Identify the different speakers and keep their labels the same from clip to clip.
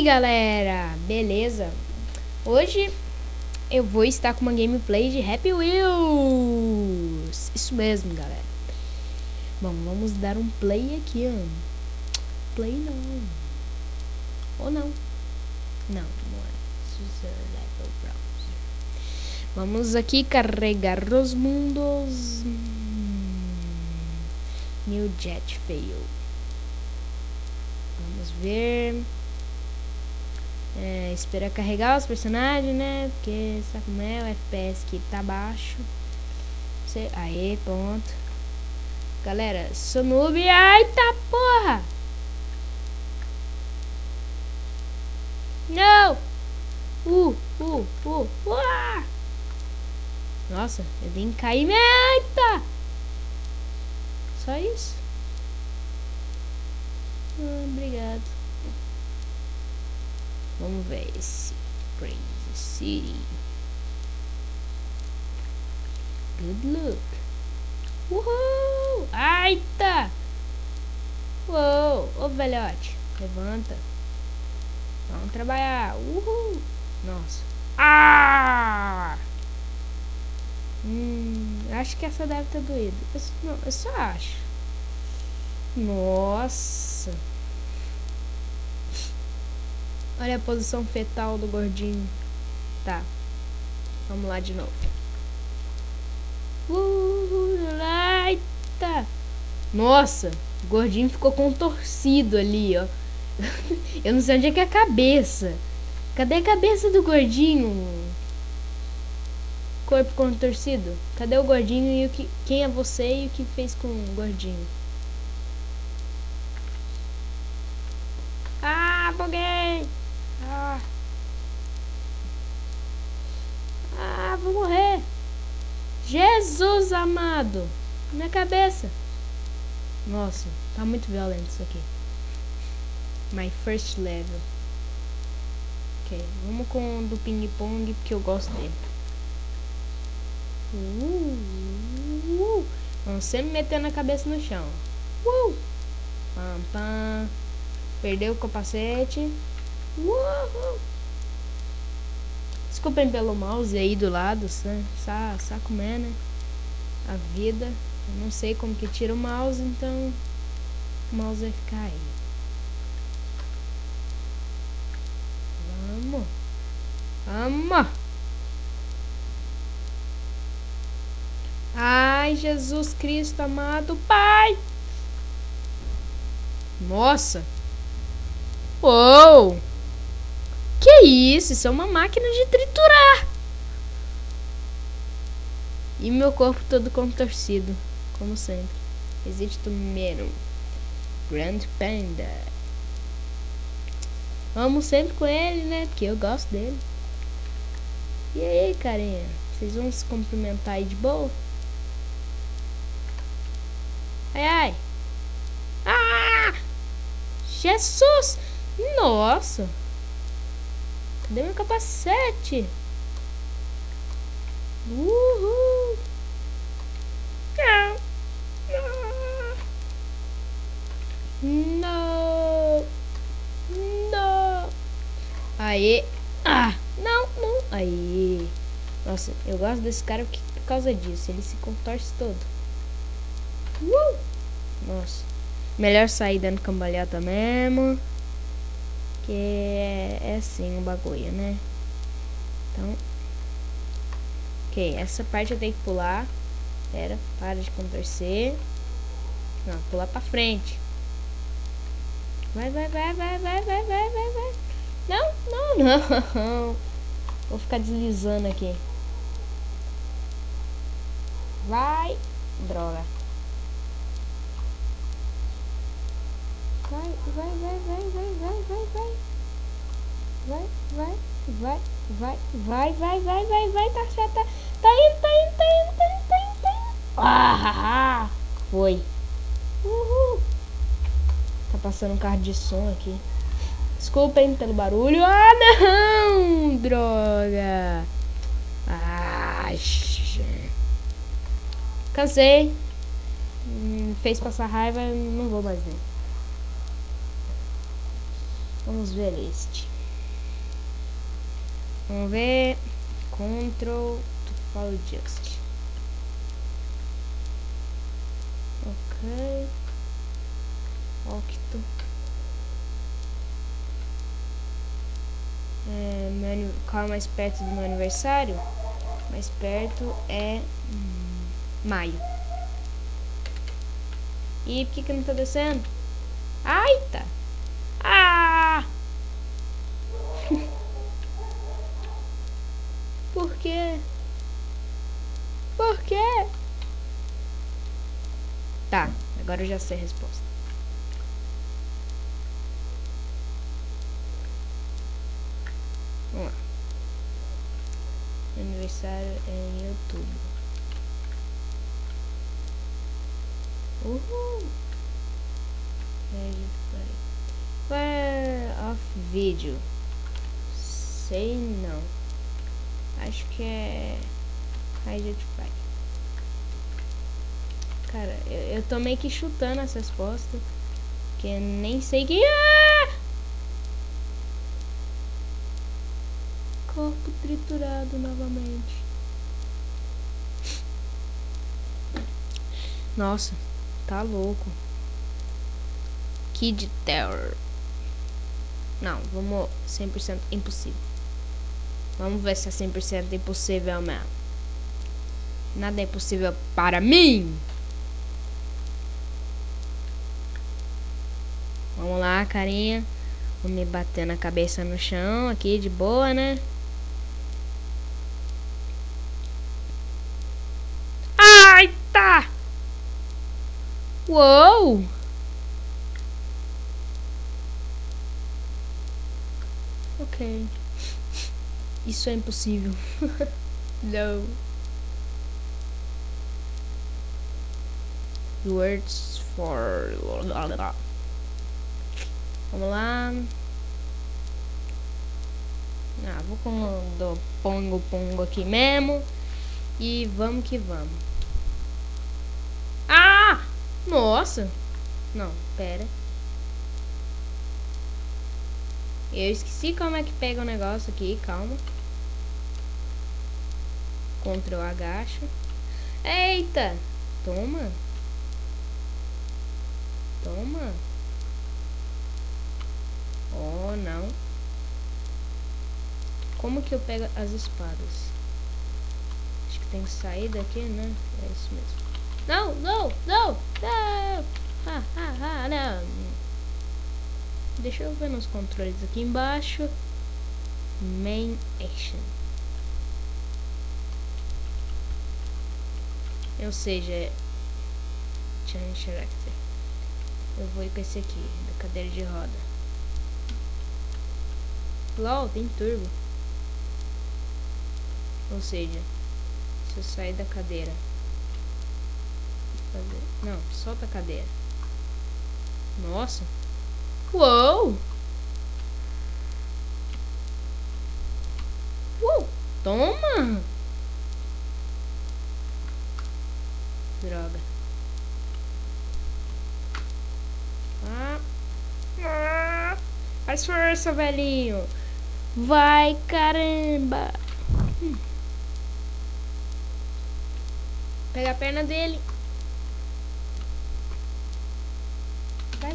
Speaker 1: galera, beleza? Hoje eu vou estar com uma gameplay de Happy Wheels. Isso mesmo, galera. Bom, vamos dar um play aqui, ó. Play não. Ou não. Não é. Level Browser. Vamos aqui carregar os mundos. New Jet Fail. Vamos ver. Esperar carregar os personagens, né? Porque sabe como é? O FPS que tá baixo. Aê, ponto. Galera, sou noob. Ai, tá porra! Não! Nossa, eu tenho que cair. Eita! Só isso? Obrigado. Vamos ver esse Crazy City. Good luck. Uhul! Ai, tá! Uou! Ô, velhote, levanta. Vamos trabalhar. Uhul! Nossa. Ah! Acho que essa deve estar doída. Eu só acho. Nossa. Olha a posição fetal do gordinho. Tá. Vamos lá de novo. Eita. Nossa. O gordinho ficou contorcido ali, ó. Eu não sei onde é que é a cabeça. Cadê a cabeça do gordinho? Corpo contorcido. Cadê o gordinho e quem é você e o que fez com o gordinho? Ah, buguei! Vou morrer. Jesus amado. Minha cabeça. Nossa, tá muito violento isso aqui. My first level. Ok, vamos com o do ping pong porque eu gosto dele. Vamos sempre metendo a cabeça no chão. Pam, pam. Perdeu o capacete. Desculpem pelo mouse aí do lado, sabe como é, né? A vida. Eu não sei como que tira o mouse, então o mouse vai ficar aí. Vamos. Ai, Jesus Cristo amado Pai. Nossa. Uou. Que isso? Isso é uma máquina de triturar. E meu corpo todo contorcido, como sempre. Existe o menu Grand Panda. Vamos sempre com ele, né? Porque eu gosto dele. E aí, carinha? Vocês vão se cumprimentar aí de boa? Ai. Ah! Jesus! Nossa! Cadê meu capacete? Uhul! Não! Não! Aê! Não! Aê! Nossa, eu gosto desse cara por causa disso. Ele se contorce todo. Nossa. Melhor sair dando cambalhota mesmo. Que é assim o bagulho, né? Então. Ok, essa parte eu tenho que pular. Pera, para de contorcer. Não, pular pra frente. Vai. Não. Vou ficar deslizando aqui. Vai. Droga. Vai. Tá indo. Foi. Uhul. Tá passando um carro de som aqui. Desculpem pelo barulho. Não! Droga. Cansei. Fez passar raiva. Não vou mais ver. Vamos ver este. Vamos ver. Control to follow just. Ok. Octo. Qual é mais perto do meu aniversário? Mais perto é maio. E por que não tá descendo? Ai, tá. Ah! Por quê? Por quê? Tá, agora eu já sei a resposta. Vamos lá. Meu aniversário é em outubro. Uhul! Fire off video. Sei não. Acho que é Hide Fire. Cara, eu tô meio que chutando essa resposta. Que eu nem sei que. Corpo triturado novamente. Nossa, tá louco. Kid Terror. Não, vamos 100% impossível. Vamos ver se é 100% impossível mesmo. Nada é impossível para mim. Vamos lá, carinha. Vou me bater na cabeça no chão aqui de boa, né? Ai, tá! Uou! Ok. Isso é impossível. Não. Words for... Vamos lá. Vou com o do pongo aqui mesmo. E vamos que vamos. Ah! Nossa! Não, pera. Eu esqueci como é que pega o negócio aqui, calma. Ctrl agacha. Eita! Toma. Toma. Oh, não. Como que eu pego as espadas? Acho que tem que sair daqui, né? É isso mesmo. Não, não, não, não. Não. Deixa eu ver nos controles aqui embaixo. Main Action. Ou seja, Change Character. Eu vou ir com esse aqui, da cadeira de roda. LOL, tem turbo. Ou seja, se eu sair da cadeira, não, solta a cadeira. Nossa. Uou! Toma! Droga. Faz força, velhinho. Vai, caramba. Pega a perna dele. Vai.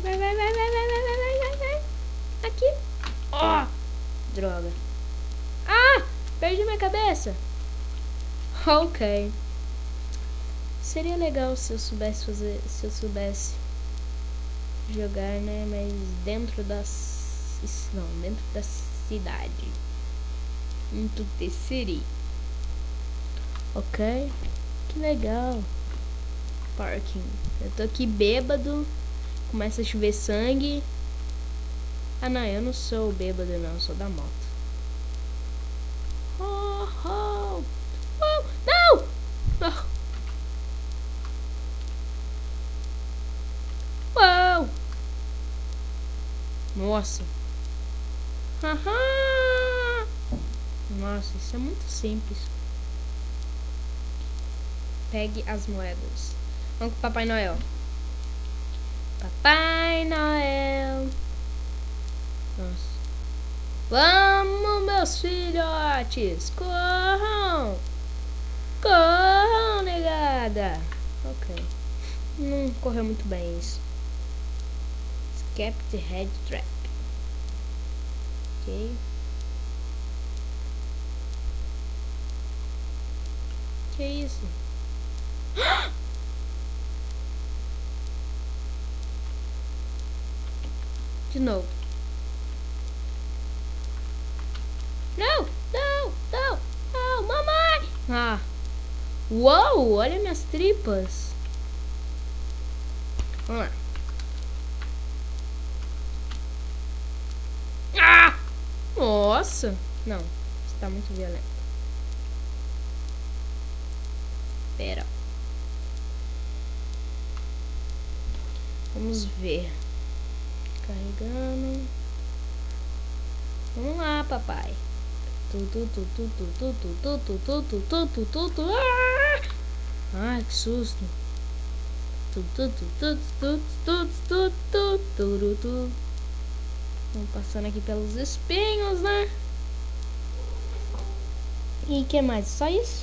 Speaker 1: Aqui. Ó. Droga. Ah! Perdi minha cabeça. Ok. Seria legal se eu soubesse fazer. Se eu soubesse jogar, né? Mas dentro das. Não, dentro da cidade. Into the city. Ok. Que legal. Parking. Eu tô aqui bêbado. Começa a chover sangue. Ah, não, eu não sou bêbado, não. Eu sou da moto. Oh, não! Oh. Uou! Nossa. Nossa, isso é muito simples. Pegue as moedas. Vamos com o Papai Noel. Papai Noel. Nossa. Vamos, meus filhotes. Corram. Corram, negada. Ok. Não correu muito bem isso. Escape the head trap. Ok. Que isso? De novo. Não, não, não, não, mamãe! Ah. Uou, olha minhas tripas. Vamos lá. Ah! Nossa! Não, isso tá muito violento. Pera. Vamos ver. Carregando. Vamos lá, papai. Ai, que susto. Vamos passando aqui pelos espinhos, né? E o que mais? Só isso?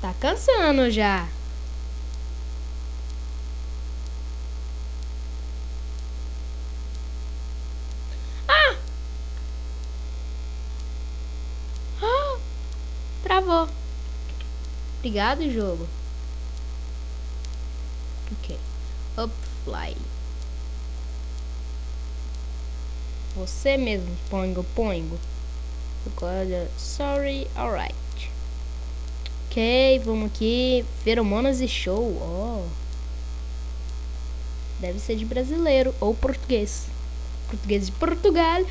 Speaker 1: Tá cansando já. Travou. Obrigado, jogo. Ok. Up fly. Você mesmo, Poingo. Agora, sorry, alright. Ok, vamos aqui. Feromonas e show. Oh. Deve ser de brasileiro ou português. Português de Portugal.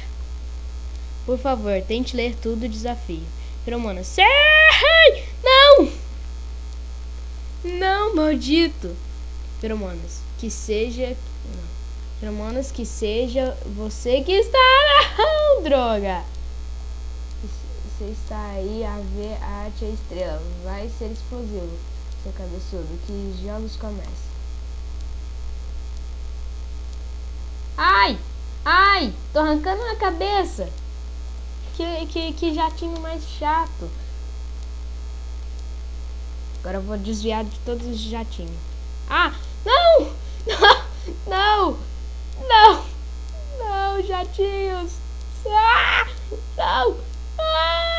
Speaker 1: Por favor, tente ler tudo o desafio. Feromonas. Sai! Não! Não, maldito. Feromonas. Que seja... Não. Feromonas que seja você que está... Não, droga! Você está aí a ver a arte e a estrela. Vai ser explosivo, seu cabeçudo. Que jogos começam. Ai! Ai! Tô arrancando a cabeça! Que jatinho mais chato. Agora eu vou desviar de todos os jatinhos. Ah! Não! Não! Não! Não, jatinhos! Ah! Não! Ah!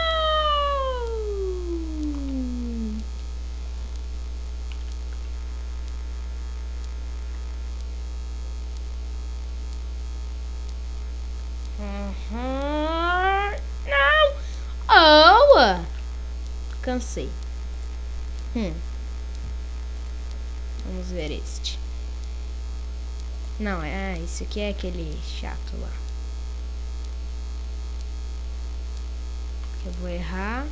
Speaker 1: Não! Oh! Cansei. Vamos ver este. Não, esse aqui é aquele chato lá. Eu vou errar.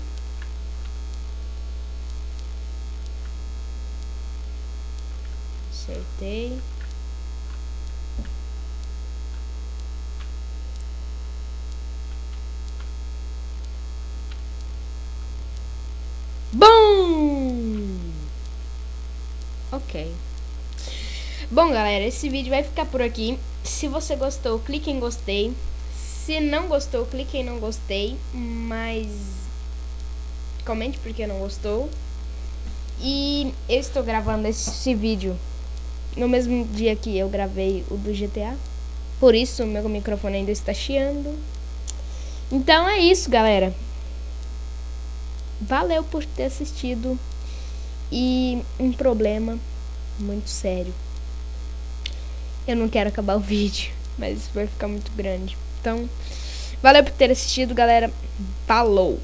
Speaker 1: Acertei. Bum! Ok. Bom, galera, esse vídeo vai ficar por aqui. Se você gostou, clique em gostei. Se não gostou, clique em não gostei. Mas comente porque não gostou. E eu estou gravando esse vídeo no mesmo dia que eu gravei o do GTA. Por isso, meu microfone ainda está chiando. Então é isso, galera. Valeu por ter assistido. E um problema muito sério. Eu não quero acabar o vídeo, mas vai ficar muito grande. Então, valeu por ter assistido, galera. Falou!